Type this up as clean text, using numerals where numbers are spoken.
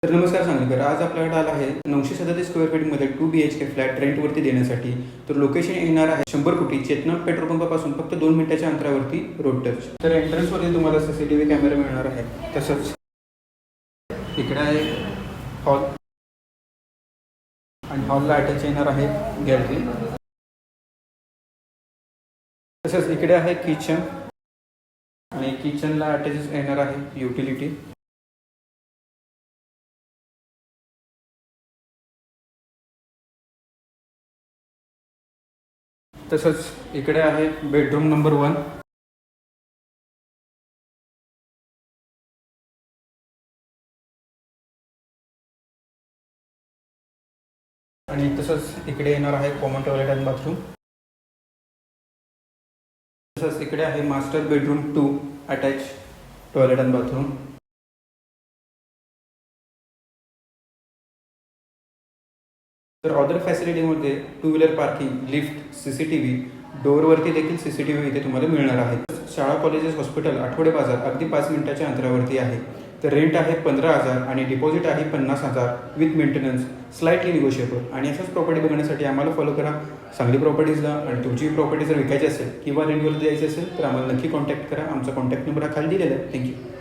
तर नमस्कार सांगलीकर, आज आपल्याकडे आला आहे 937 स्क्वेअर फीटमध्ये 2 BHK फ्लॅट रेंटवरती देण्यासाठी. तर लोकेशन येणार आहे 100 कोटी चेतनाट पेट्रोल पंपापासून फक्त 2 मिनिटाच्या अंतरावरती रोड टच. तर एंट्रन्सवरती तुम्हाला CCTV कॅमेरा मिळणार आहे. तसंच इकडे आहे हॉल आणि हॉलला अटॅच येणार आहे गॅलरी. तसंच इकडे आहे किचन आणि किचनला अटॅच येणार आहे युटिलिटी. तसंच इकडे आहे बेडरूम नंबर 1 आणि तसंच इकडे येणार आहे कॉमन टॉयलेट आणि बाथरूम. तसंच इकडे आहे मास्टर बेडरूम 2 अटॅच टॉयलेट आणि बाथरूम. तर अदर फॅसिलिटीमध्ये 2 व्हीलर पार्किंग, लिफ्ट, CCTV, डोअरवरती देखील CCTV इथे तुम्हाला मिळणार आहे. शाळा, कॉलेजेस, हॉस्पिटल, आठवडे बाजार अगदी 5 मिनिटाच्या अंतरावरती आहे. तर रेंट आहे 15,000 आणि डिपॉझिट आहे 50,000 विथ मेंटेनन्स, स्लाइटली निगोशिएबल. आणि अशाच प्रॉपर्टी बघण्यासाठी आम्हाला फॉलो करा सांगली प्रॉपर्टीजला. आणि तुमची प्रॉपर्टी जर विकायची असेल किंवा रेंटवरती द्यायची असेल तर आम्हाला नक्की कॉन्टॅक्ट करा. आमचा कॉन्टॅक्ट नंबर हा खाली दिलेला आहे. थँक्यू.